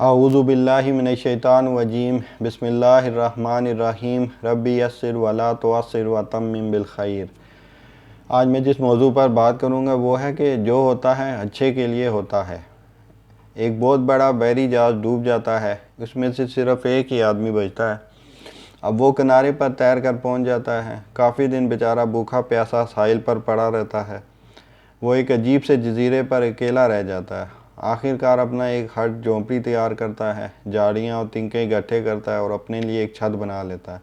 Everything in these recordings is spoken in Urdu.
اعوذ باللہ من الشیطان الرجیم بسم اللہ الرحمن الرحیم ربی یسر ولا تعسر وتمم بالخیر۔ آج میں جس موضوع پر بات کروں گا وہ ہے کہ جو ہوتا ہے اچھے کے لیے ہوتا ہے۔ ایک بہت بڑا بحری جہاز ڈوب جاتا ہے، اس میں سے صرف ایک ہی آدمی بچتا ہے۔ اب وہ کنارے پر تیر کر پہنچ جاتا ہے۔ کافی دن بیچارہ بھوکا پیاسا ساحل پر پڑا رہتا ہے۔ وہ ایک عجیب سے جزیرے پر اکیلا رہ جاتا ہے۔ آخر کار اپنا ایک ہٹ جھونپڑی تیار کرتا ہے، جھاڑیاں اور تنکے اکٹھے کرتا ہے اور اپنے لیے ایک چھت بنا لیتا ہے۔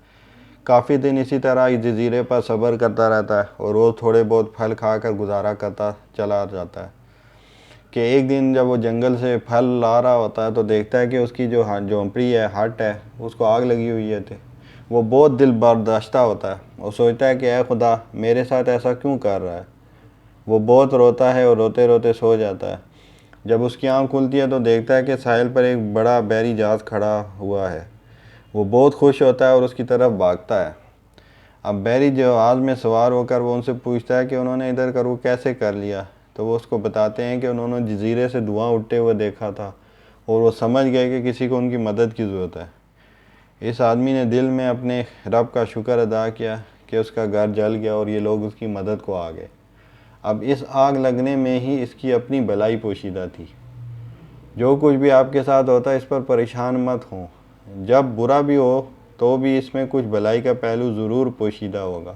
کافی دن اسی طرح اس جزیرے پر صبر کرتا رہتا ہے اور روز تھوڑے بہت پھل کھا کر گزارا کرتا چلا جاتا ہے کہ ایک دن جب وہ جنگل سے پھل لا رہا ہوتا ہے تو دیکھتا ہے کہ اس کی جو جھونپڑی ہے، ہٹ ہے، اس کو آگ لگی ہوئی ہے۔ وہ بہت دل برداشتہ ہوتا ہے اور سوچتا ہے کہ اے خدا، میرے ساتھ ایسا کیوں کر رہا ہے۔ وہ بہت روتا ہے اور روتے روتے سو جاتا ہے۔ جب اس کی آنکھ کھلتی ہے تو دیکھتا ہے کہ ساحل پر ایک بڑا بحری جہاز کھڑا ہوا ہے۔ وہ بہت خوش ہوتا ہے اور اس کی طرف بھاگتا ہے۔ اب بحری جہاز میں سوار ہو کر وہ ان سے پوچھتا ہے کہ انہوں نے ادھر وہ کیسے کر لیا، تو وہ اس کو بتاتے ہیں کہ انہوں نے جزیرے سے دھواں اٹھتے ہوئے دیکھا تھا اور وہ سمجھ گئے کہ کسی کو ان کی مدد کی ضرورت ہے۔ اس آدمی نے دل میں اپنے رب کا شکر ادا کیا کہ اس کا گھر جل گیا اور یہ لوگ اس کی مدد کو آ گئے۔ اب اس آگ لگنے میں ہی اس کی اپنی بھلائی پوشیدہ تھی۔ جو کچھ بھی آپ کے ساتھ ہوتا ہے اس پر پریشان مت ہوں۔ جب برا بھی ہو تو بھی اس میں کچھ بھلائی کا پہلو ضرور پوشیدہ ہوگا۔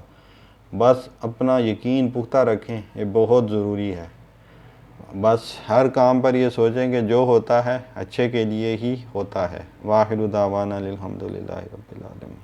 بس اپنا یقین پختہ رکھیں، یہ بہت ضروری ہے۔ بس ہر کام پر یہ سوچیں کہ جو ہوتا ہے اچھے کے لیے ہی ہوتا ہے۔ وآخر دعوانا الحمدللہ رب العالمین۔